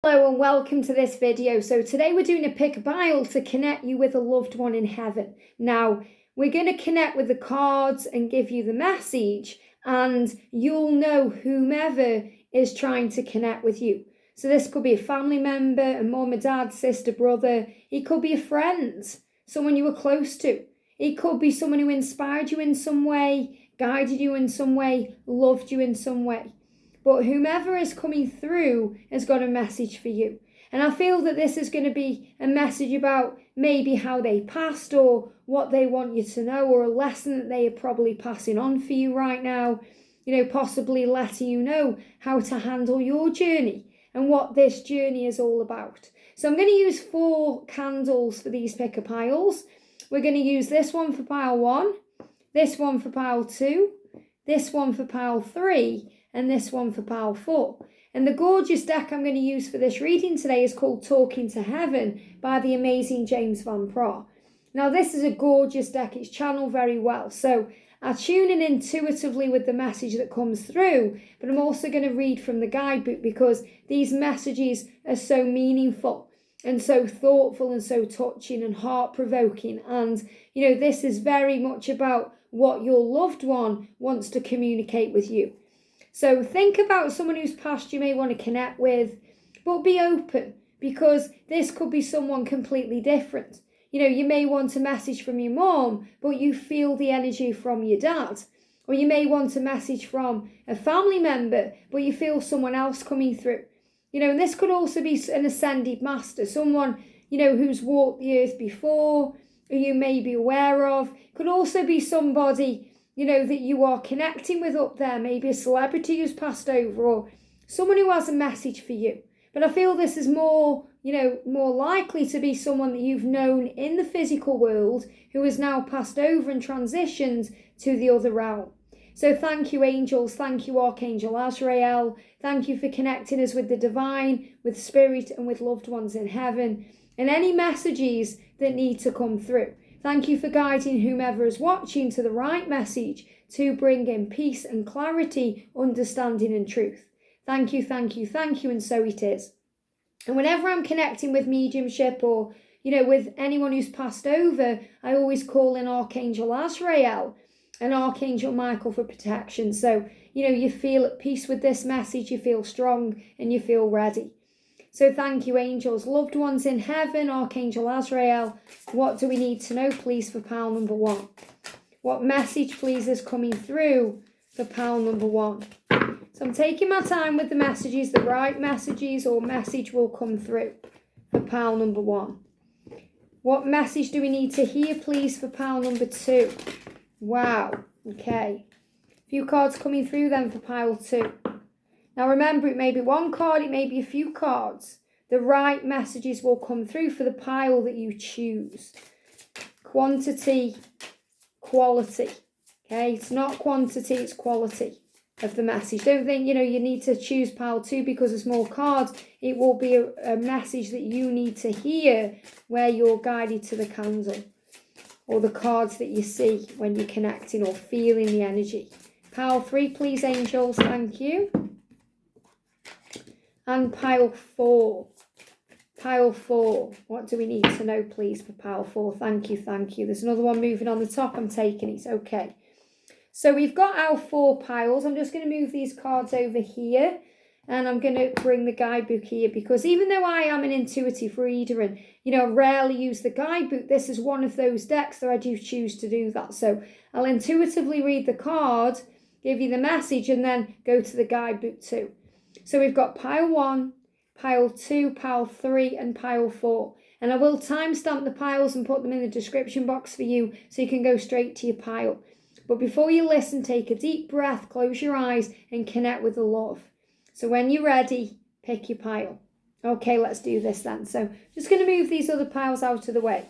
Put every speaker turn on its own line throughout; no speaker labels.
Hello and welcome to this video. So today we're doing a pick a pile to connect you with a loved one in heaven. Now we're going to connect with the cards and give you the message, and you'll know whomever is trying to connect with you. So this could be a family member, a mom, a dad, sister, brother. It could be a friend, someone you were close to. It could be someone who inspired you in some way, guided you in some way, loved you in some way. But whomever is coming through has got a message for you. And I feel that this is going to be a message about maybe how they passed or what they want you to know, or a lesson that they are probably passing on for you right now. Possibly letting you know how to handle your journey and what this journey is all about. So I'm going to use 4 candles for these picker piles. We're going to use this one for pile 1, this one for pile 2, this one for pile 3, and this one for pile 4. And the gorgeous deck I'm going to use for this reading today is called Talking to Heaven by the amazing James Van Pragh. Now this is a gorgeous deck, it's channeled very well, so I tune in intuitively with the message that comes through, but I'm also going to read from the guidebook because these messages are so meaningful and so thoughtful and so touching and heart-provoking. And this is very much about what your loved one wants to communicate with you. So think about someone whose past you may want to connect with, but be open, because this could be someone completely different. You may want a message from your mom, but you feel the energy from your dad. Or you may want a message from a family member, but you feel someone else coming through. And this could also be an ascended master, someone, who's walked the earth before, who you may be aware of. Could also be somebody that you are connecting with up there, maybe a celebrity who's passed over or someone who has a message for you. But I feel this is more likely to be someone that you've known in the physical world who has now passed over and transitioned to the other realm. So thank you, angels. Thank you, Archangel Azrael. Thank you for connecting us with the divine, with spirit, and with loved ones in heaven, and any messages that need to come through. Thank you for guiding whomever is watching to the right message to bring in peace and clarity, understanding and truth. Thank you, thank you, thank you, and so it is. And whenever I'm connecting with mediumship or, with anyone who's passed over, I always call in Archangel Azrael and Archangel Michael for protection. So, you feel at peace with this message, you feel strong, and you feel ready. So thank you, angels. Loved ones in heaven, Archangel Azrael, what do we need to know, please, for pile number 1? What message, please, is coming through for pile number 1? So I'm taking my time with the messages. The right messages or message will come through for pile number 1. What message do we need to hear, please, for pile number 2? Wow. Okay. A few cards coming through then for pile 2. Now remember, it may be one card, it may be a few cards. The right messages will come through for the pile that you choose. Quantity, quality. Okay, it's not quantity, it's quality of the message. Don't think, you need to choose pile 2 because there's more cards. It will be a message that you need to hear where you're guided to the candle or the cards that you see when you're connecting or feeling the energy. Pile 3, please, angels. Thank you. And pile 4. Pile 4. What do we need to know, please, for pile 4? Thank you, thank you. There's another one moving on the top. I'm taking it. Okay. So we've got our 4 piles. I'm just going to move these cards over here. And I'm going to bring the guidebook here because even though I am an intuitive reader and, I rarely use the guidebook, this is one of those decks that I do choose to do that. So I'll intuitively read the card, give you the message, and then go to the guidebook too. So we've got pile 1, pile 2, pile 3, and pile 4. And I will timestamp the piles and put them in the description box for you so you can go straight to your pile. But before you listen, take a deep breath, close your eyes, and connect with the love. So when you're ready, pick your pile. Okay, let's do this then. So just going to move these other piles out of the way.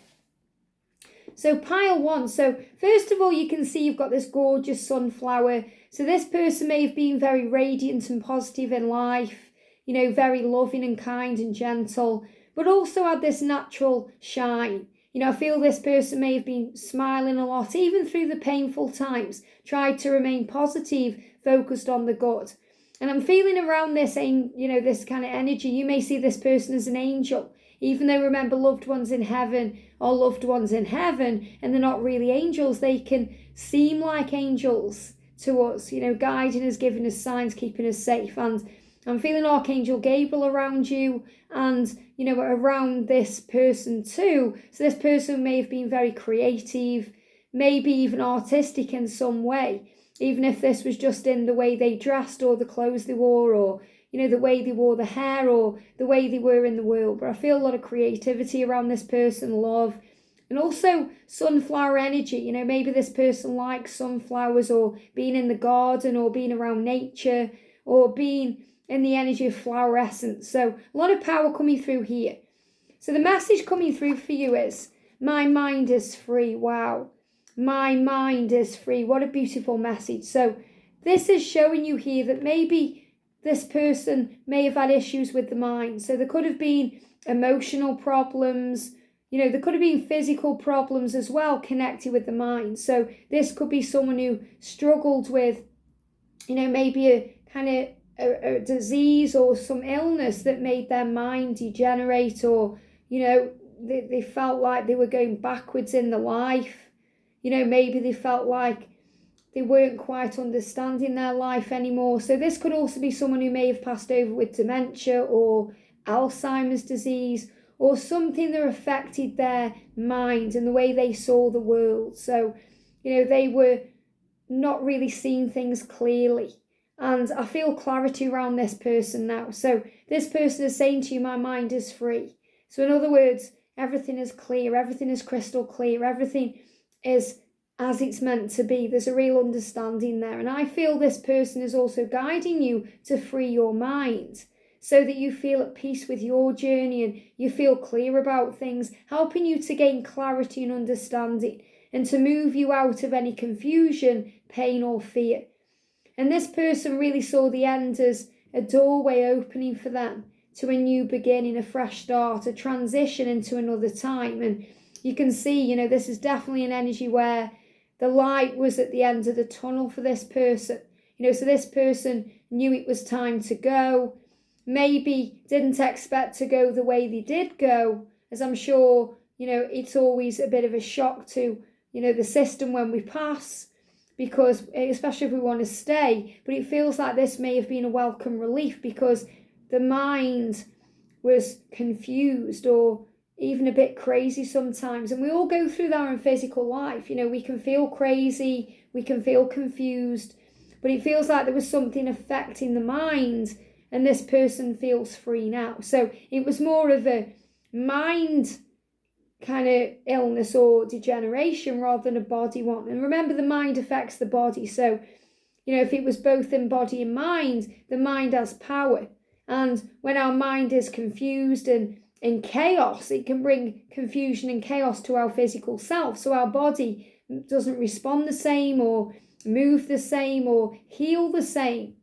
So pile 1. So first of all, you can see you've got this gorgeous sunflower. So this person may have been very radiant and positive in life, very loving and kind and gentle, but also had this natural shine. I feel this person may have been smiling a lot, even through the painful times, tried to remain positive, focused on the good. And I'm feeling around this, this kind of energy. You may see this person as an angel, even though, remember, loved ones in heaven are loved ones in heaven, and they're not really angels. They can seem like angels to us, guiding us, giving us signs, keeping us safe. And I'm feeling Archangel Gabriel around you and, around this person too. So this person may have been very creative, maybe even artistic in some way, even if this was just in the way they dressed or the clothes they wore, or the way they wore the hair or the way they were in the world. But I feel a lot of creativity around this person, love, and also sunflower energy. Maybe this person likes sunflowers, or being in the garden, or being around nature, or being in the energy of flower essence. So a lot of power coming through here. So the message coming through for you is, my mind is free. Wow. My mind is free. What a beautiful message. So this is showing you here that maybe this person may have had issues with the mind. So there could have been emotional problems. There could have been physical problems as well connected with the mind. So this could be someone who struggled with, maybe a kind of a disease or some illness that made their mind degenerate, or, they felt like they were going backwards in their life. Maybe they felt like they weren't quite understanding their life anymore. So this could also be someone who may have passed over with dementia or Alzheimer's disease, or something that affected their mind and the way they saw the world. So, they were not really seeing things clearly. And I feel clarity around this person now. So this person is saying to you, my mind is free. So in other words, everything is clear, everything is crystal clear, everything is as it's meant to be. There's a real understanding there. And I feel this person is also guiding you to free your mind, so that you feel at peace with your journey and you feel clear about things, helping you to gain clarity and understanding, and to move you out of any confusion, pain or fear. And this person really saw the end as a doorway opening for them to a new beginning, a fresh start, a transition into another time. And you can see, this is definitely an energy where the light was at the end of the tunnel for this person. So this person knew it was time to go, maybe didn't expect to go the way they did go, as I'm sure, it's always a bit of a shock to, the system when we pass, because especially if we want to stay. But it feels like this may have been a welcome relief, because the mind was confused or even a bit crazy sometimes. And we all go through that in physical life. We can feel crazy, we can feel confused, but it feels like there was something affecting the mind, and this person feels free now. So it was more of a mind kind of illness or degeneration rather than a body one. And remember, the mind affects the body. So, if it was both in body and mind, the mind has power. And when our mind is confused and in chaos, it can bring confusion and chaos to our physical self. So our body doesn't respond the same, or move the same, or heal the same,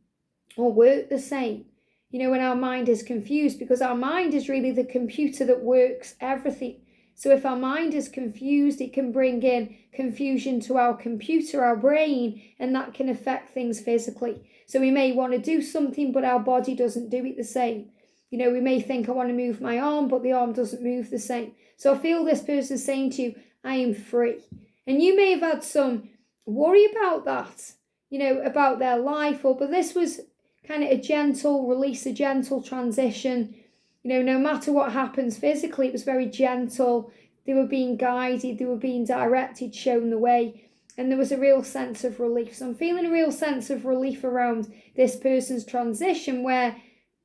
or work the same. When our mind is confused, because our mind is really the computer that works everything. So if our mind is confused, it can bring in confusion to our computer, our brain, and that can affect things physically. So we may want to do something, but our body doesn't do it the same. We may think, I want to move my arm, but the arm doesn't move the same. So I feel this person saying to you, I am free. And you may have had some worry about that, about their life, but this was kind of a gentle release, a gentle transition. No matter what happens physically, it was very gentle. They were being guided, they were being directed, shown the way, and there was a real sense of relief. So I'm feeling a real sense of relief around this person's transition, where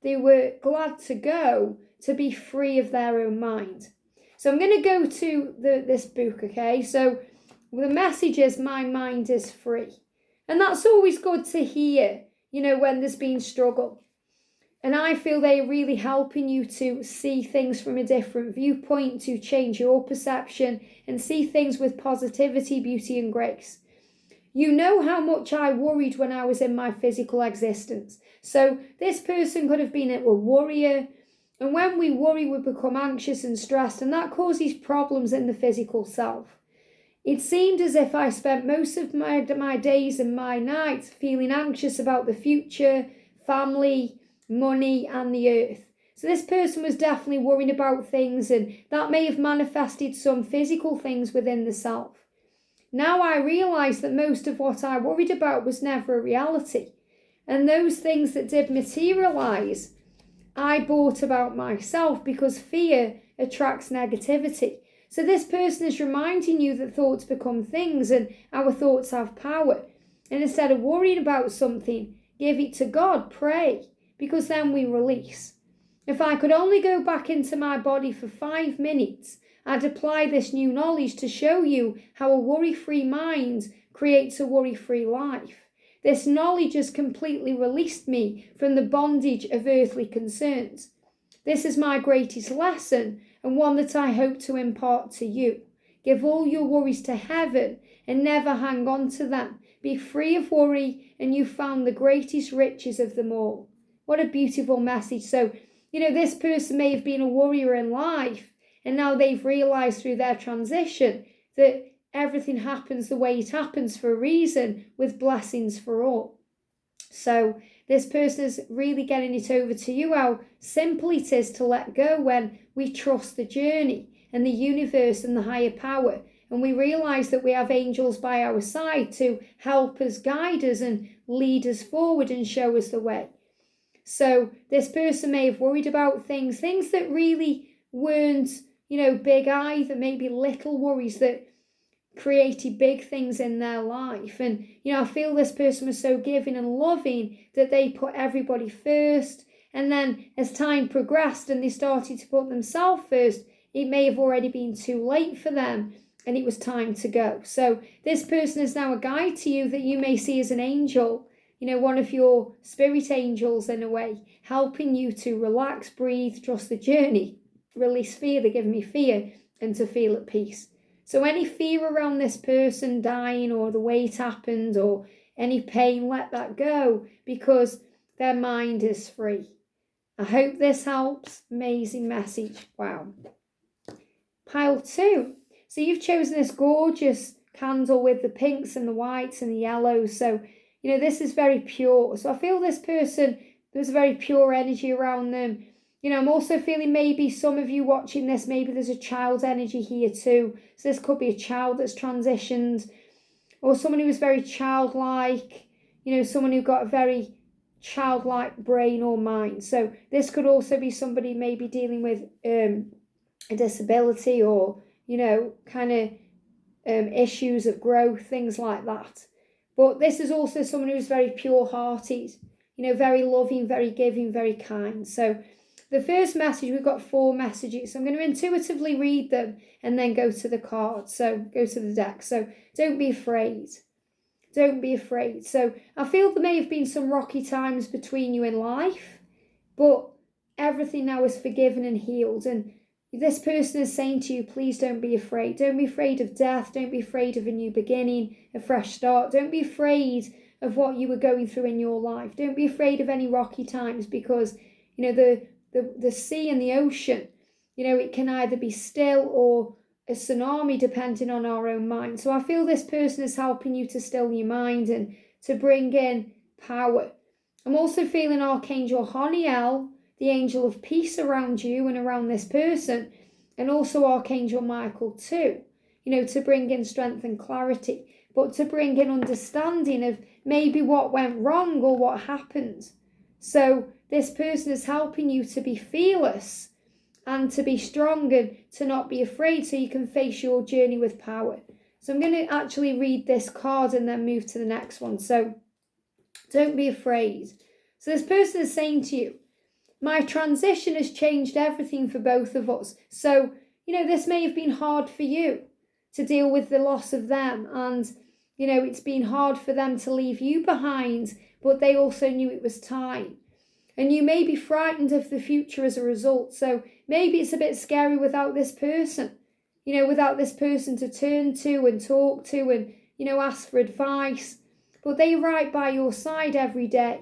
they were glad to go to be free of their own mind. So I'm going to go to this book, okay? So the message is, my mind is free. And that's always good to hear, when there's been struggle. And I feel they're really helping you to see things from a different viewpoint, to change your perception and see things with positivity, beauty and grace. You know how much I worried when I was in my physical existence. So this person could have been a worrier. And when we worry, we become anxious and stressed, and that causes problems in the physical self. It seemed as if I spent most of my days and my nights feeling anxious about the future, family, money, and the earth. So this person was definitely worrying about things, and that may have manifested some physical things within the self. Now I realise that most of what I worried about was never a reality. And those things that did materialise, I brought about myself, because fear attracts negativity. So this person is reminding you that thoughts become things and our thoughts have power. And instead of worrying about something, give it to God, pray, because then we release. If I could only go back into my body for 5 minutes, I'd apply this new knowledge to show you how a worry-free mind creates a worry-free life. This knowledge has completely released me from the bondage of earthly concerns. This is my greatest lesson, and one that I hope to impart to you. Give all your worries to heaven and never hang on to them. Be free of worry, and you found the greatest riches of them all. What a beautiful message. So, this person may have been a worrier in life, and now they've realised through their transition that everything happens the way it happens for a reason, with blessings for all. So this person is really getting it over to you how simple it is to let go when we trust the journey and the universe and the higher power. And we realise that we have angels by our side to help us, guide us and lead us forward and show us the way. So this person may have worried about things that really weren't, big either, maybe little worries that created big things in their life. And, I feel this person was so giving and loving that they put everybody first. And then as time progressed and they started to put themselves first, it may have already been too late for them and it was time to go. So this person is now a guide to you that you may see as an angel, one of your spirit angels in a way, helping you to relax, breathe, trust the journey, release fear, they give me fear, and to feel at peace. So any fear around this person dying or the way it happened or any pain, let that go, because their mind is free. I hope this helps. Amazing message. Wow. Pile 2. So you've chosen this gorgeous candle with the pinks and the whites and the yellows. So, this is very pure. So I feel this person, there's a very pure energy around them. I'm also feeling maybe some of you watching this, maybe there's a child energy here too. So this could be a child that's transitioned, or someone who was very childlike, someone who got a very childlike brain or mind. So this could also be somebody maybe dealing with a disability or, issues of growth, things like that. But this is also someone who's very pure-hearted, very loving, very giving, very kind. So the first message, we've got 4 messages. So I'm going to intuitively read them and then go to the cards. So go to the deck. So don't be afraid. Don't be afraid. So I feel there may have been some rocky times between you in life, but everything now is forgiven and healed. And this person is saying to you, please don't be afraid. Don't be afraid of death. Don't be afraid of a new beginning, a fresh start. Don't be afraid of what you were going through in your life. Don't be afraid of any rocky times, because, the sea and the ocean, it can either be still or a tsunami depending on our own mind. So I feel this person is helping you to still your mind and to bring in power. I'm also feeling Archangel Honiel, the angel of peace, around you and around this person, and also Archangel Michael too, to bring in strength and clarity, but to bring in understanding of maybe what went wrong or what happened. So this person is helping you to be fearless and to be strong and to not be afraid, so you can face your journey with power. So I'm going to actually read this card and then move to the next one. So don't be afraid. So this person is saying to you, my transition has changed everything for both of us. So, this may have been hard for you to deal with the loss of them. And, it's been hard for them to leave you behind, but they also knew it was time. And you may be frightened of the future as a result. So maybe it's a bit scary without this person, without this person to turn to and talk to and, ask for advice. But they are right by your side every day.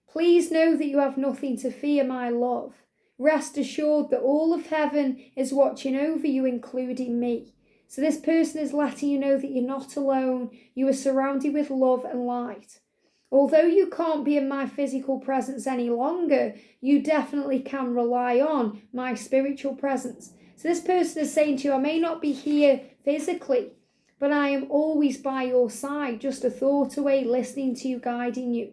Please know that you have nothing to fear, my love. Rest assured that all of heaven is watching over you, including me. So this person is letting you know that you're not alone. You are surrounded with love and light. Although you can't be in my physical presence any longer, you definitely can rely on my spiritual presence. So this person is saying to you, I may not be here physically, but I am always by your side, just a thought away, listening to you, guiding you,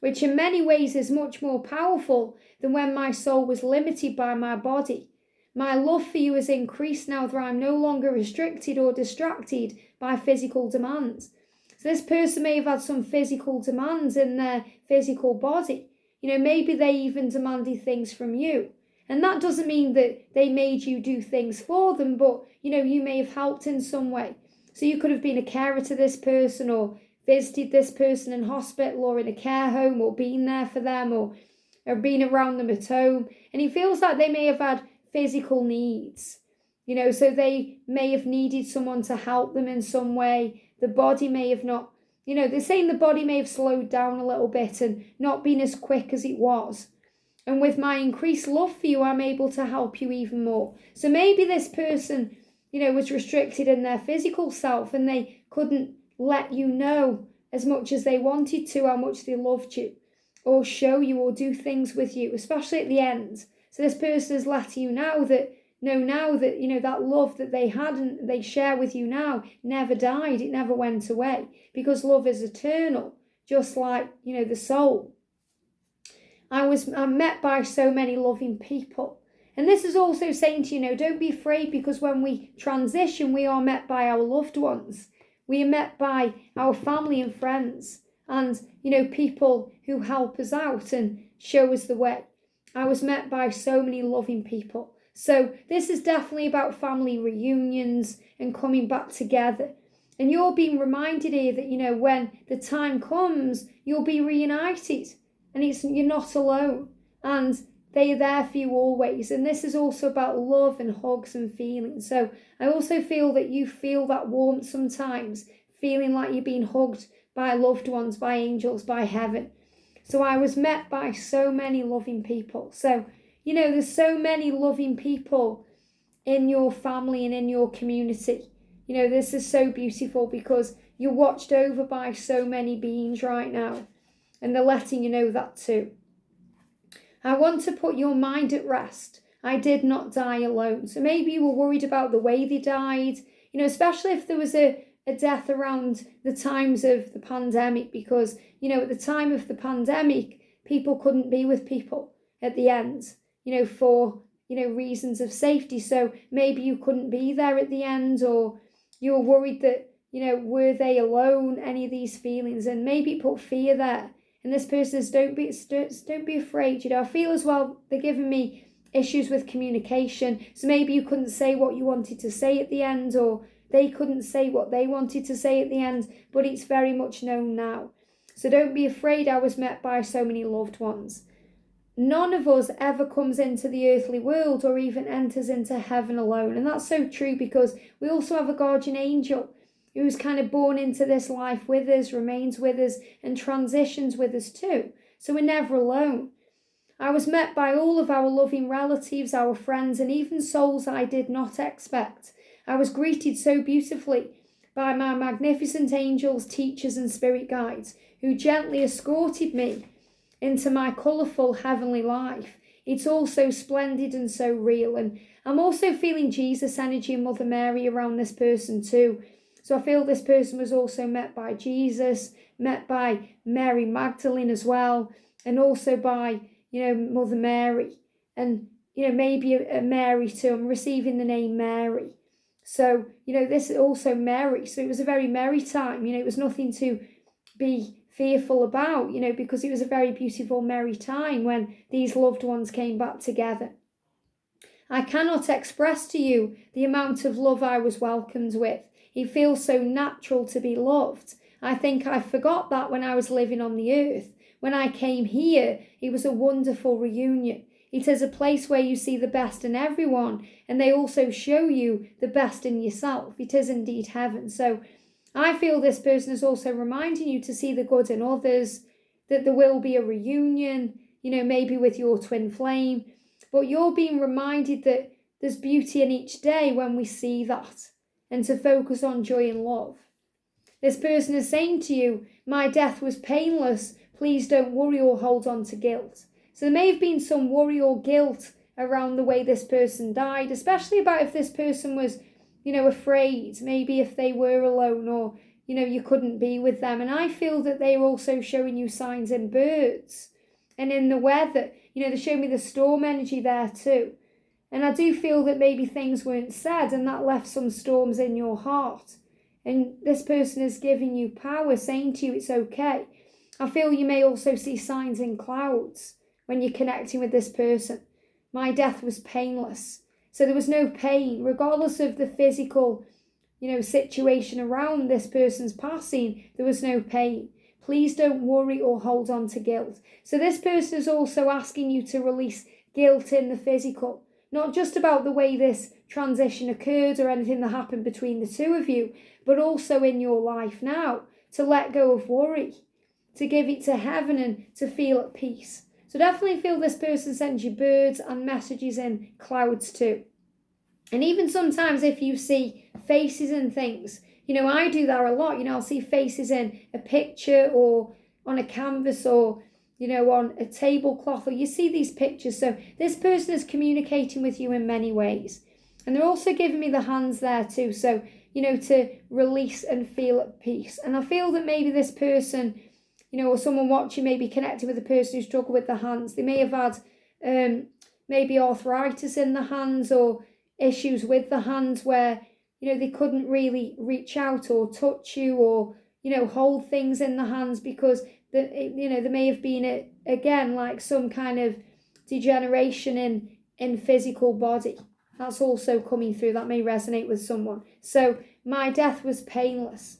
which in many ways is much more powerful than when my soul was limited by my body. My love for you has increased now that I'm no longer restricted or distracted by physical demands. So this person may have had some physical demands in their physical body. Maybe they even demanded things from you. And that doesn't mean that they made you do things for them, but, you may have helped in some way. So you could have been a carer to this person, or visited this person in hospital or in a care home, or been there for them, or been around them at home. And he feels like they may have had physical needs, so they may have needed someone to help them in some way. The body may have not, they're saying the body may have slowed down a little bit and not been as quick as it was. And with my increased love for you, I'm able to help you even more. So maybe this person, was restricted in their physical self, and they couldn't let you know as much as they wanted to how much they loved you, or show you, or do things with you, especially at the end. So this person is letting you know that that love that they had and they share with you now never died. It never went away, because love is eternal, just like, the soul. I'm met by so many loving people. And this is also saying to you, don't be afraid, because when we transition, we are met by our loved ones. We are met by our family and friends, and, people who help us out and show us the way. I was met by so many loving people. So this is definitely about family reunions and coming back together. And you're being reminded here that, when the time comes, you'll be reunited, and you're not alone, and they are there for you always. And this is also about love and hugs and feelings. So I also feel that you feel that warmth sometimes, feeling like you're being hugged by loved ones, by angels, by heaven. So I was met by so many loving people. So, there's so many loving people in your family and in your community. This is so beautiful, because you're watched over by so many beings right now, and they're letting you know that too. I want to put your mind at rest. I did not die alone. So maybe you were worried about the way they died, especially if there was a death around the times of the pandemic, because, at the time of the pandemic, people couldn't be with people at the end, for, reasons of safety. So maybe you couldn't be there at the end, or you were worried that, were they alone, any of these feelings, and maybe it put fear there. And this person says, don't be afraid. I feel as well, they're giving me issues with communication. So maybe you couldn't say what you wanted to say at the end, or they couldn't say what they wanted to say at the end, but it's very much known now. So don't be afraid. I was met by so many loved ones. None of us ever comes into the earthly world or even enters into heaven alone. And that's so true, because we also have a guardian angel who's kind of born into this life with us, remains with us, and transitions with us too. So we're never alone. I was met by all of our loving relatives, our friends, and even souls I did not expect. I was greeted so beautifully by my magnificent angels, teachers, and spirit guides, who gently escorted me into my colourful heavenly life. It's all so splendid and so real. And I'm also feeling Jesus energy and Mother Mary around this person too. So I feel this person was also met by Jesus, met by Mary Magdalene as well, and also by, Mother Mary. And, maybe a Mary too. I'm receiving the name Mary. So, this is also Mary. So it was a very merry time. It was nothing to be fearful about, because it was a very beautiful, merry time when these loved ones came back together. I cannot express to you the amount of love I was welcomed with. It feels so natural to be loved. I think I forgot that when I was living on the earth. When I came here, it was a wonderful reunion. It is a place where you see the best in everyone, and they also show you the best in yourself. It is indeed heaven. So I feel this person is also reminding you to see the good in others, that there will be a reunion, maybe with your twin flame, but you're being reminded that there's beauty in each day when we see that, and to focus on joy and love. This person is saying to you, my death was painless, please don't worry or hold on to guilt. So there may have been some worry or guilt around the way this person died, especially about if this person was, afraid, maybe if they were alone or, you couldn't be with them. And I feel that they're also showing you signs in birds and in the weather. They show me the storm energy there too. And I do feel that maybe things weren't said and that left some storms in your heart. And this person is giving you power, saying to you it's okay. I feel you may also see signs in clouds when you're connecting with this person. My death was painless. So there was no pain, regardless of the physical, situation around this person's passing, there was no pain. Please don't worry or hold on to guilt. So this person is also asking you to release guilt in the physical, not just about the way this transition occurred or anything that happened between the two of you, but also in your life now, to let go of worry, to give it to heaven and to feel at peace. So definitely feel this person sends you birds and messages in clouds too. And even sometimes if you see faces and things, I do that a lot. I'll see faces in a picture or on a canvas or, on a tablecloth, or you see these pictures. So this person is communicating with you in many ways. And they're also giving me the hands there too. So, to release and feel at peace. And I feel that maybe this person, or someone watching may be connected with a person who struggled with the hands. They may have had maybe arthritis in the hands or issues with the hands where, they couldn't really reach out or touch you or, hold things in the hands because, there may have been, again, like some kind of degeneration in physical body. That's also coming through. That may resonate with someone. So my death was painless,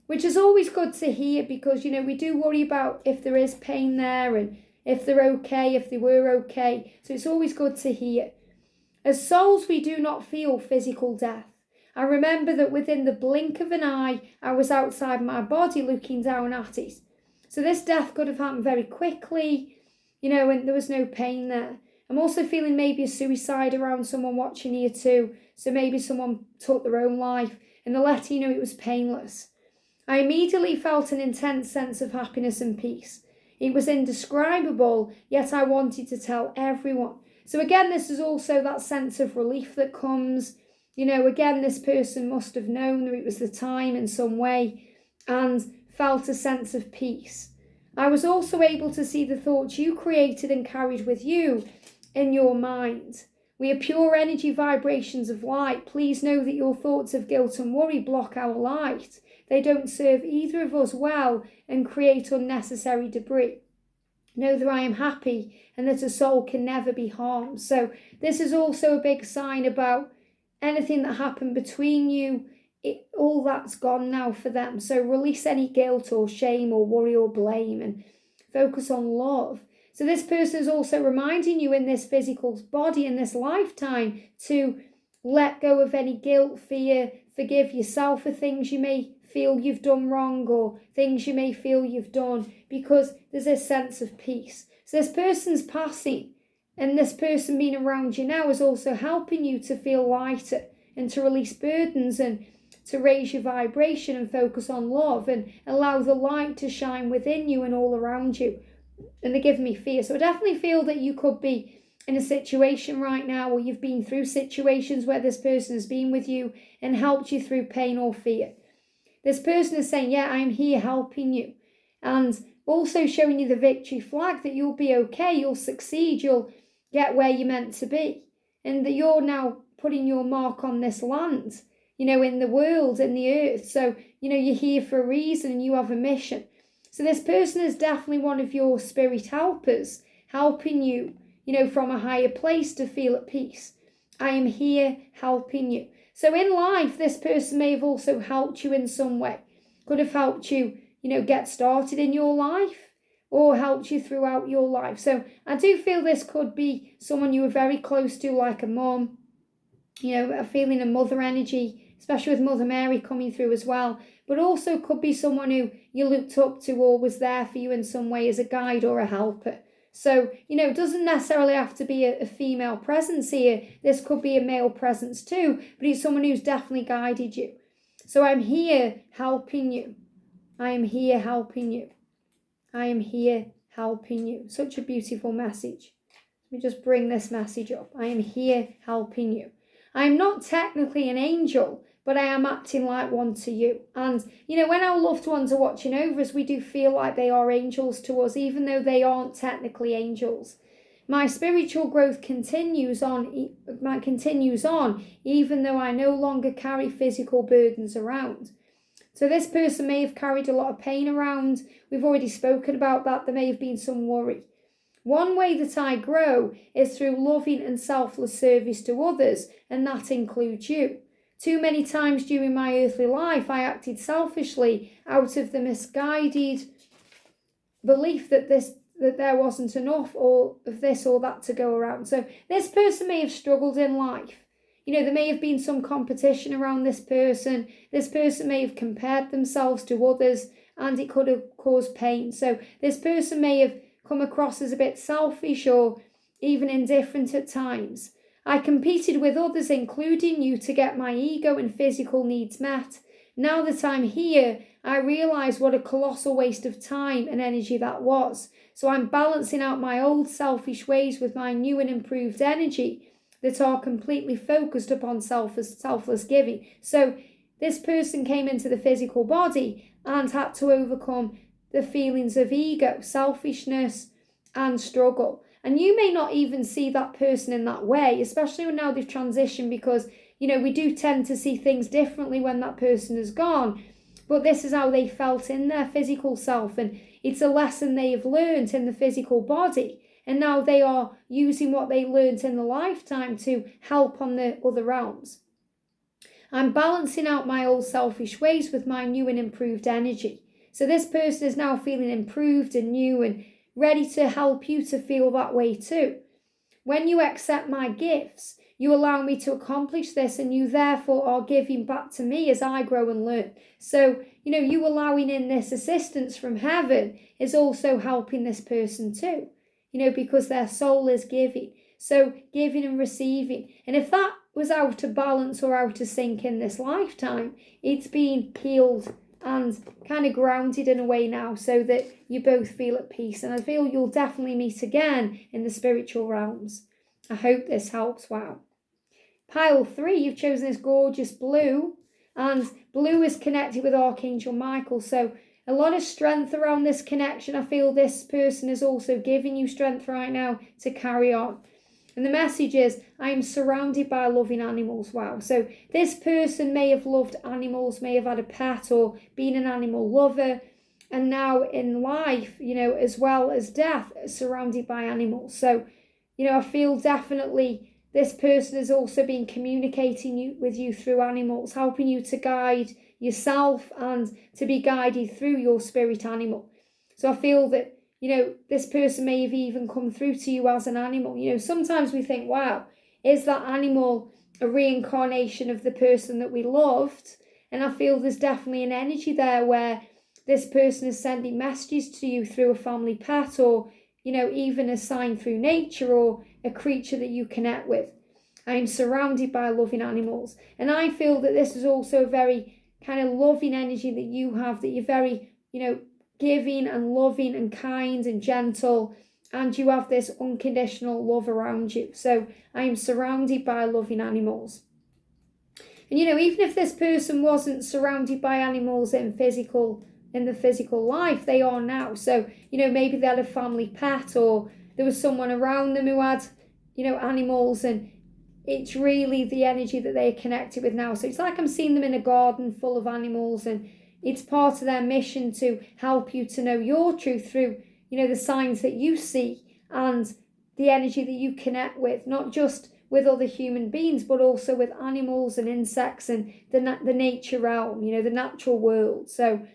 which is always good to hear because, we do worry about if there is pain there and if they're okay, if they were okay. So it's always good to hear. As souls, we do not feel physical death. I remember that within the blink of an eye, I was outside my body looking down at it. So this death could have happened very quickly, and there was no pain there. I'm also feeling maybe a suicide around someone watching here too. So maybe someone took their own life and they're letting you know it was painless. I immediately felt an intense sense of happiness and peace. It was indescribable, yet I wanted to tell everyone. So again, this is also that sense of relief that comes. Again, this person must have known that it was the time in some way and felt a sense of peace. I was also able to see the thoughts you created and carried with you in your mind. We are pure energy vibrations of light. Please know that your thoughts of guilt and worry block our light. They don't serve either of us well and create unnecessary debris. Know that I am happy and that a soul can never be harmed. So this is also a big sign about anything that happened between you. All that's gone now for them. So release any guilt or shame or worry or blame and focus on love. So this person is also reminding you in this physical body in this lifetime to let go of any guilt, fear, forgive yourself for things you may feel you've done wrong or things you may feel you've done, because there's a sense of peace. So this person's passing and this person being around you now is also helping you to feel lighter and to release burdens and to raise your vibration and focus on love and allow the light to shine within you and all around you. And they're giving me fear. So I definitely feel that you could be in a situation right now or you've been through situations where this person has been with you and helped you through pain or fear. This person is saying, yeah, I'm here helping you. And also showing you the victory flag that you'll be okay, you'll succeed, you'll get where you're meant to be. And that you're now putting your mark on this land, in the world, in the earth. So, you're here for a reason and you have a mission. So this person is definitely one of your spirit helpers, helping you, from a higher place to feel at peace. I am here helping you. So in life, this person may have also helped you in some way. Could have helped you, get started in your life or helped you throughout your life. So I do feel this could be someone you were very close to, like a mom, a feeling of mother energy, especially with Mother Mary coming through as well. But also could be someone who you looked up to or was there for you in some way as a guide or a helper. So, it doesn't necessarily have to be a female presence here. This could be a male presence too, but it's someone who's definitely guided you. So I'm here helping you. I am here helping you. I am here helping you. Such a beautiful message. Let me just bring this message up. I am here helping you. I am not technically an angel, but I am acting like one to you. And, when our loved ones are watching over us, we do feel like they are angels to us, even though they aren't technically angels. My spiritual growth continues on, even though I no longer carry physical burdens around. So this person may have carried a lot of pain around. We've already spoken about that. There may have been some worry. One way that I grow is through loving and selfless service to others, and that includes you. Too many times during my earthly life, I acted selfishly out of the misguided belief that there wasn't enough or of this or that to go around. So this person may have struggled in life. There may have been some competition around this person. This person may have compared themselves to others, and it could have caused pain. So this person may have come across as a bit selfish or even indifferent at times. I competed with others, including you, to get my ego and physical needs met. Now that I'm here, I realise what a colossal waste of time and energy that was. So I'm balancing out my old selfish ways with my new and improved energy that are completely focused upon selfless giving. So this person came into the physical body and had to overcome the feelings of ego, selfishness, and struggle. And you may not even see that person in that way, especially when now they've transitioned, because, we do tend to see things differently when that person is gone. But this is how they felt in their physical self, and it's a lesson they have learned in the physical body. And now they are using what they learned in the lifetime to help on the other realms. I'm balancing out my old selfish ways with my new and improved energy. So this person is now feeling improved and new and ready to help you to feel that way too. When you accept my gifts, you allow me to accomplish this, and you therefore are giving back to me as I grow and learn. So, you allowing in this assistance from heaven is also helping this person too, because their soul is giving. So giving and receiving. And if that was out of balance or out of sync in this lifetime, it's been healed and kind of grounded in a way now, so that you both feel at peace. And I feel you'll definitely meet again in the spiritual realms. I hope this helps. Wow. Pile 3, you've chosen this gorgeous blue, and blue is connected with Archangel Michael. So a lot of strength around this connection. I feel this person is also giving you strength right now to carry on. And the message is, I am surrounded by loving animals. Wow. So this person may have loved animals, may have had a pet or been an animal lover. And now in life, as well as death, surrounded by animals. So, I feel definitely this person has also been communicating with you through animals, helping you to guide yourself and to be guided through your spirit animal. So I feel that, this person may have even come through to you as an animal. Sometimes we think, wow, is that animal a reincarnation of the person that we loved? And I feel there's definitely an energy there where this person is sending messages to you through a family pet, or, even a sign through nature or a creature that you connect with. I am surrounded by loving animals. And I feel that this is also a very kind of loving energy that you have, that you're very, giving and loving and kind and gentle, and you have this unconditional love around you. So I am surrounded by loving animals. And even if this person wasn't surrounded by animals in the physical life, they are now. So maybe they had a family pet, or there was someone around them who had animals, and it's really the energy that they are connected with now. So it's like I'm seeing them in a garden full of animals, and it's part of their mission to help you to know your truth through, the signs that you see and the energy that you connect with, not just with other human beings, but also with animals and insects and the nature realm, the natural world. So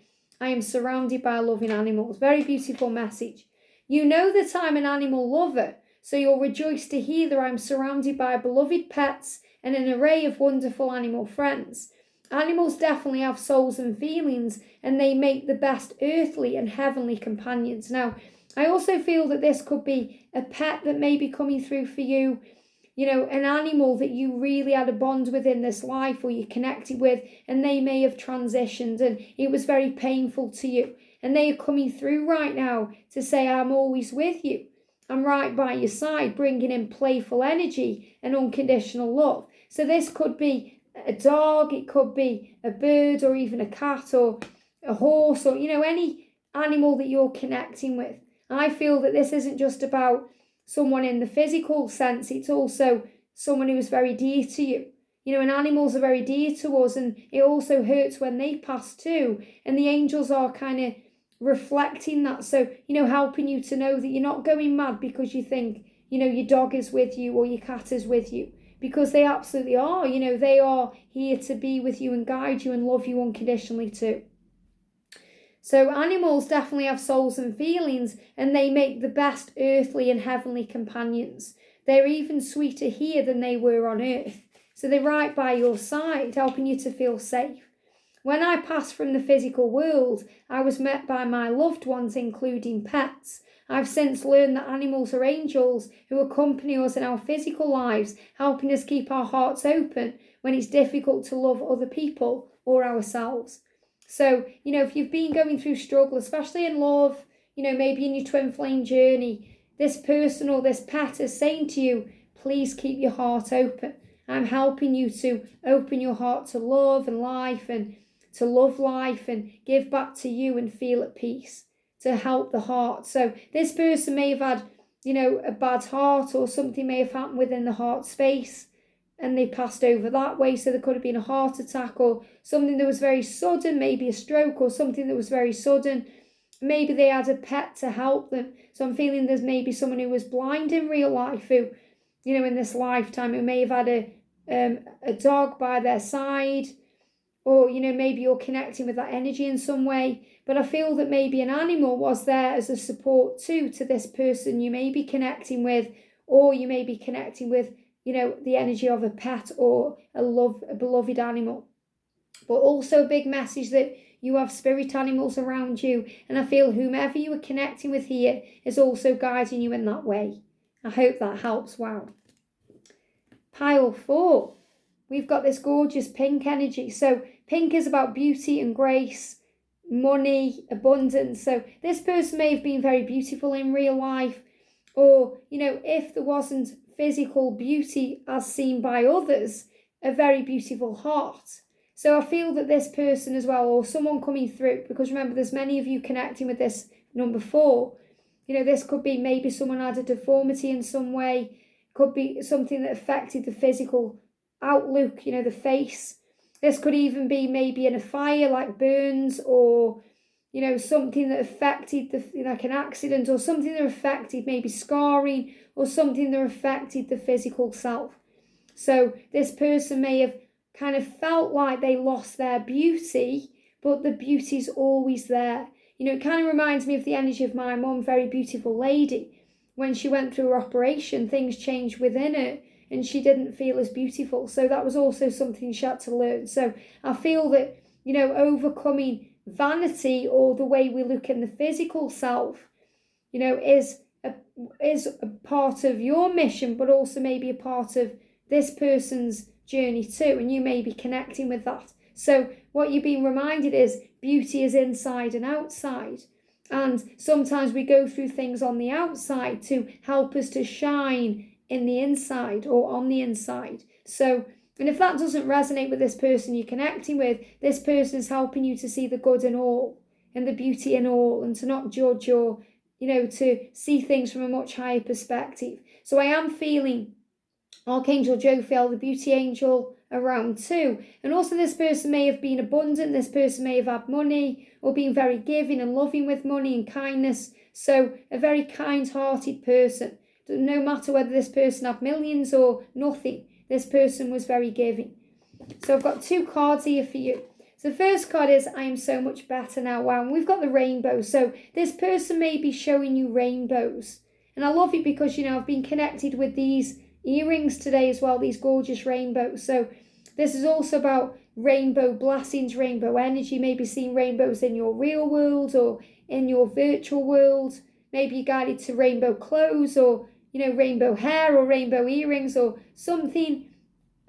I am surrounded by loving animals. Very beautiful message. You know that I'm an animal lover, so you'll rejoice to hear that I'm surrounded by beloved pets and an array of wonderful animal friends. Animals definitely have souls and feelings, and they make the best earthly and heavenly companions. Now, I also feel that this could be a pet that may be coming through for you, an animal that you really had a bond with in this life, or you connected with, and they may have transitioned and it was very painful to you. And they are coming through right now to say, I'm always with you. I'm right by your side, bringing in playful energy and unconditional love. So this could be a dog, it could be a bird or even a cat or a horse or, any animal that you're connecting with. I feel that this isn't just about someone in the physical sense, it's also someone who is very dear to you. And animals are very dear to us, and it also hurts when they pass too. And the angels are kind of reflecting that. So, helping you to know that you're not going mad because you think, your dog is with you or your cat is with you. Because they absolutely are. They are here to be with you and guide you and love you unconditionally too. So animals definitely have souls and feelings, and they make the best earthly and heavenly companions. They're even sweeter here than they were on earth. So they're right by your side, helping you to feel safe. When I passed from the physical world, I was met by my loved ones, including pets. I've since learned that animals are angels who accompany us in our physical lives, helping us keep our hearts open when it's difficult to love other people or ourselves. So, if you've been going through struggle, especially in love, maybe in your twin flame journey, this person or this pet is saying to you, please keep your heart open. I'm helping you to open your heart to love and life and to love life and give back to you and feel at peace, to help the heart. So this person may have had, a bad heart, or something may have happened within the heart space and they passed over that way. So there could have been a heart attack or something that was very sudden, maybe a stroke or something that was very sudden. Maybe they had a pet to help them. So I'm feeling there's maybe someone who was blind in real life who, in this lifetime, who may have had a dog by their side, or, maybe you're connecting with that energy in some way. But I feel that maybe an animal was there as a support too to this person you may be connecting with, or you may be connecting with, the energy of a pet or a beloved animal. But also a big message that you have spirit animals around you. And I feel whomever you are connecting with here is also guiding you in that way. I hope that helps. Wow. Pile 4. We've got this gorgeous pink energy. So pink is about beauty and grace, money, abundance. So this person may have been very beautiful in real life, or, if there wasn't physical beauty as seen by others, a very beautiful heart. So I feel that this person as well, or someone coming through, because remember there's many of you connecting with this number 4, this could be maybe someone had a deformity in some way, could be something that affected the physical outlook, the face. This could even be maybe in a fire, like burns, or something that affected like an accident, or something that affected maybe scarring, or something that affected the physical self. So this person may have kind of felt like they lost their beauty, but the beauty's always there. It kind of reminds me of the energy of my mum, very beautiful lady. When she went through her operation, things changed within her and she didn't feel as beautiful. So that was also something she had to learn. So I feel that, overcoming vanity, or the way we look in the physical self, is a part of your mission, but also maybe a part of this person's journey too, and you may be connecting with that. So what you're being reminded is beauty is inside and outside, and sometimes we go through things on the outside to help us to shine in the inside or on the inside. So, and if that doesn't resonate with this person you're connecting with, this person is helping you to see the good in all and the beauty in all, and to not judge, or to see things from a much higher perspective. So I am feeling Archangel Jophiel, the beauty angel, around too. And also this person may have been abundant, this person may have had money, or been very giving and loving with money and kindness. So a very kind-hearted person. No matter whether this person had millions or nothing, this person was very giving. So I've got 2 cards here for you. So the first card is, I am so much better now. Wow, and we've got the rainbow. So this person may be showing you rainbows. And I love it because, I've been connected with these earrings today as well, these gorgeous rainbows. So this is also about rainbow blessings, rainbow energy, maybe seeing rainbows in your real world or in your virtual world. Maybe you're guided to rainbow clothes, or rainbow hair, or rainbow earrings, or something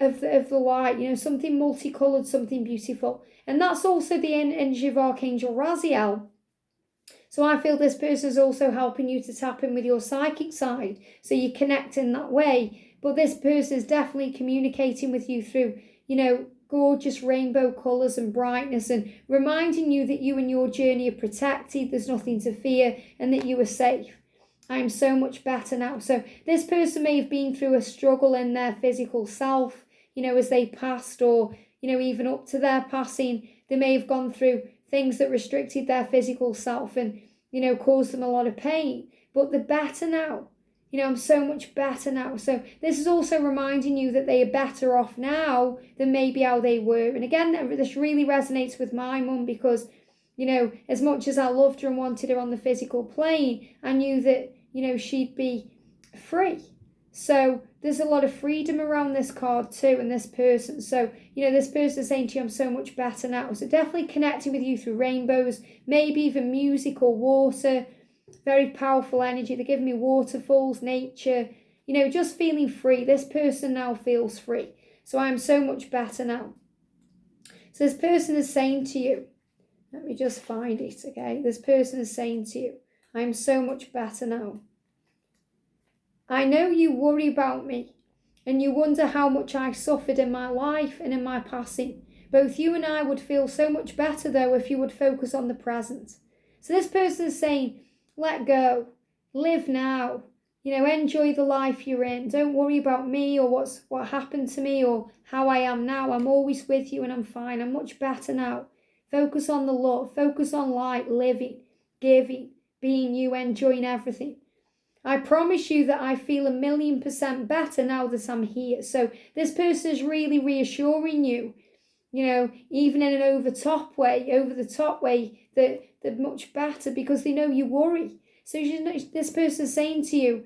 of the light, something multicolored, something beautiful. And that's also the energy of Archangel Raziel, So I feel this person is also helping you to tap in with your psychic side. So you connect in that way. But this person is definitely communicating with you through, gorgeous rainbow colours and brightness, and reminding you that you and your journey are protected, there's nothing to fear, and that you are safe. I am so much better now. So this person may have been through a struggle in their physical self, as they passed, or, even up to their passing, they may have gone through things that restricted their physical self and, caused them a lot of pain. But they're better now. I'm so much better now. So this is also reminding you that they are better off now than maybe how they were. And again, this really resonates with my mum because, as much as I loved her and wanted her on the physical plane, I knew that, she'd be free. So there's a lot of freedom around this card too and this person. So, this person is saying to you, I'm so much better now. So definitely connecting with you through rainbows, maybe even music or water. Very powerful energy. They're giving me waterfalls, nature, just feeling free. This person now feels free. So I'm so much better now. So this person is saying to you, let me just find it, okay? This person is saying to you, I'm so much better now. I know you worry about me and you wonder how much I suffered in my life and in my passing. Both you and I would feel so much better though if you would focus on the present. So this person is saying, let go, live now, enjoy the life you're in. Don't worry about me or what happened to me or how I am now. I'm always with you and I'm fine. I'm much better now. Focus on the love, focus on light, living, giving, being you, enjoying everything. I promise you that I feel 1,000,000% better now that I'm here. So this person is really reassuring you, even in an over the top way, that they're much better because they know you worry. So this person is saying to you,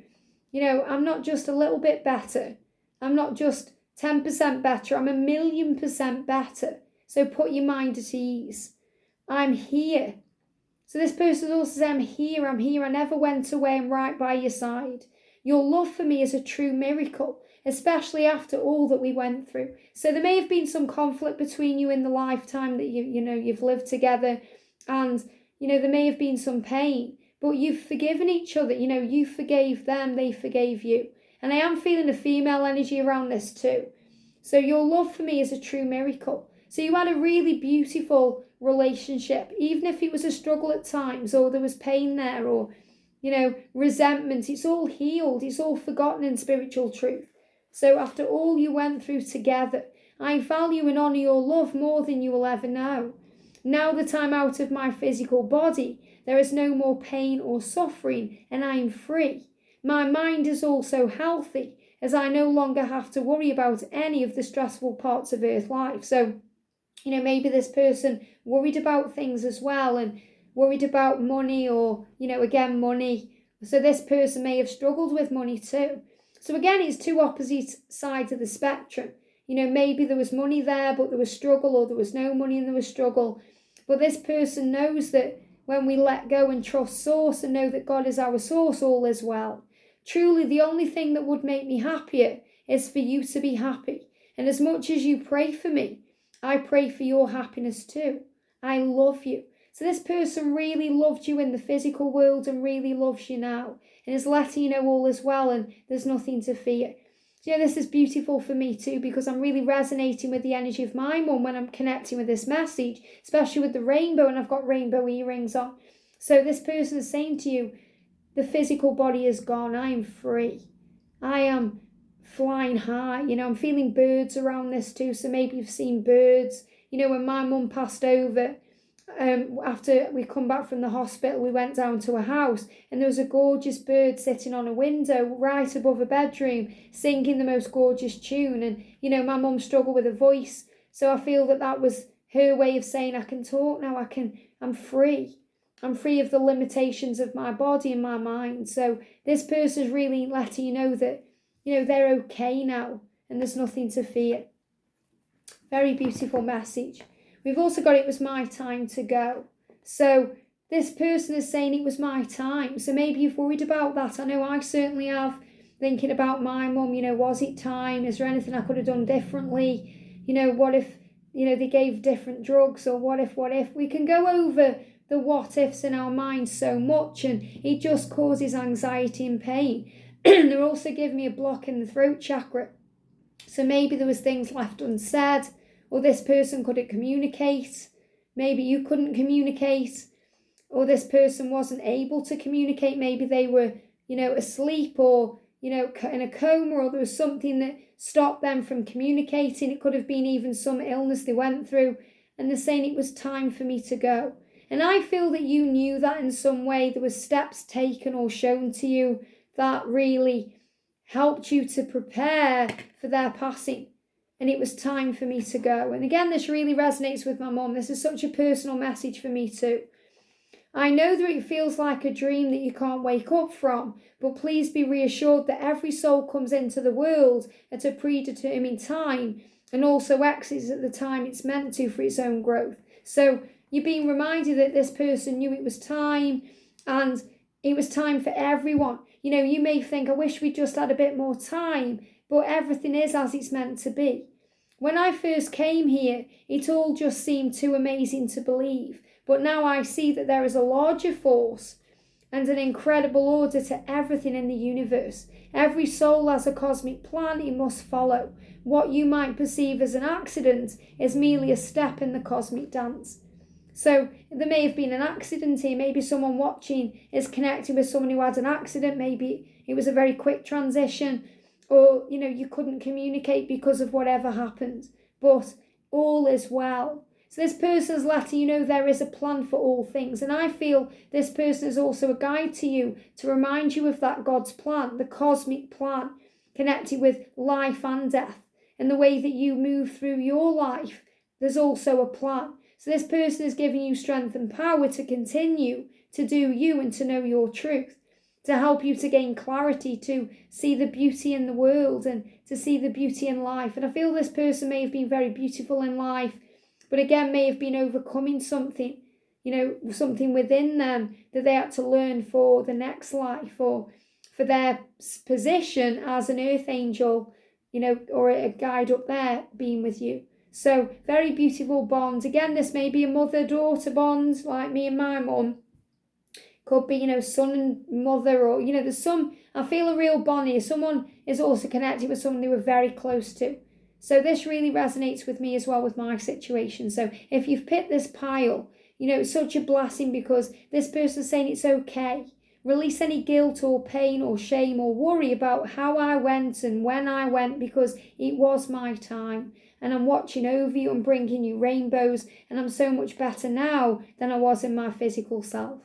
I'm not just a little bit better. I'm not just 10% better. I'm 1,000,000% better. So put your mind at ease. I'm here. So this person also says, I'm here. I never went away. I'm right by your side. Your love for me is a true miracle, especially after all that we went through. So there may have been some conflict between you in the lifetime that you've lived together, and there may have been some pain, but you've forgiven each other. You forgave them, they forgave you. And I am feeling a female energy around this too. So your love for me is a true miracle. So you had a really beautiful relationship, even if it was a struggle at times, or there was pain there, or resentment. It's all healed. It's all forgotten in spiritual truth. So after all you went through together, I value and honour your love more than you will ever know. Now that I'm out of my physical body, there is no more pain or suffering, and I am free. My mind is also healthy, as I no longer have to worry about any of the stressful parts of earth life. So, maybe this person worried about things as well, and worried about money, or, again, money. So this person may have struggled with money too. So again, it's two opposite sides of the spectrum. Maybe there was money there, but there was struggle, or there was no money and there was struggle. But this person knows that when we let go and trust source and know that God is our source, all is well. Truly, the only thing that would make me happier is for you to be happy. And as much as you pray for me, I pray for your happiness too. I love you. So this person really loved you in the physical world and really loves you now, and is letting you know all is well and there's nothing to fear. So this is beautiful for me too, because I'm really resonating with the energy of my mum when I'm connecting with this message, especially with the rainbow, and I've got rainbow earrings on. So this person is saying to you, the physical body is gone. I am free. I am flying high. I'm feeling birds around this too. So maybe you've seen birds. When my mum passed over, after we come back from the hospital, we went down to a house and there was a gorgeous bird sitting on a window right above a bedroom singing the most gorgeous tune. And my mum struggled with her voice, so I feel that was her way of saying, I can talk now. I'm free. I'm free of the limitations of my body and my mind. So this person's really letting you know that they're okay now and there's nothing to fear. Very beautiful message. We've also got, it was my time to go. So this person is saying it was my time. So maybe you've worried about that. I know I certainly have, thinking about my mum, was it time? Is there anything I could have done differently? What if, they gave different drugs, or what if? We can go over the what ifs in our minds so much, and it just causes anxiety and pain. They're also giving me a block in the throat chakra. So maybe there was things left unsaid, or this person couldn't communicate. Maybe you couldn't communicate, or this person wasn't able to communicate. Maybe they were, asleep, or, in a coma, or there was something that stopped them from communicating. It could have been even some illness they went through, and they're saying it was time for me to go. And I feel that you knew that in some way. There were steps taken or shown to you that really helped you to prepare for their passing. And it was time for me to go. And again, this really resonates with my mum. This is such a personal message for me too. I know that it feels like a dream that you can't wake up from, but please be reassured that every soul comes into the world at a predetermined time and also exits at the time it's meant to for its own growth. So you're being reminded that this person knew it was time, and it was time for everyone. You may think, I wish we just had a bit more time, but everything is as it's meant to be. When I first came here, it all just seemed too amazing to believe. But now I see that there is a larger force and an incredible order to everything in the universe. Every soul has a cosmic plan it must follow. What you might perceive as an accident is merely a step in the cosmic dance. So there may have been an accident here. Maybe someone watching is connected with someone who had an accident. Maybe it was a very quick transition, or, you couldn't communicate because of whatever happened. But all is well. So this person is letting you know there is a plan for all things. And I feel this person is also a guide to you to remind you of that God's plan, the cosmic plan, connected with life and death. And the way that you move through your life, there's also a plan. So this person is giving you strength and power to continue to do you and to know your truth, to help you to gain clarity, to see the beauty in the world and to see the beauty in life. And I feel this person may have been very beautiful in life, but again, may have been overcoming something, something within them that they had to learn for the next life, or for their position as an earth angel, or a guide up there being with you. So very beautiful bond. Again, this may be a mother-daughter bond, like me and my mum. Could be, son and mother, or, there's I feel a real bond here. Someone is also connected with someone they were very close to. So this really resonates with me as well with my situation. So if you've picked this pile, it's such a blessing, because this person's saying it's okay. Release any guilt or pain or shame or worry about how I went and when I went, because it was my time. And I'm watching over you and bringing you rainbows. And I'm so much better now than I was in my physical self.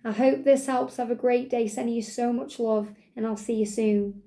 I hope this helps. Have a great day. Sending you so much love, and I'll see you soon.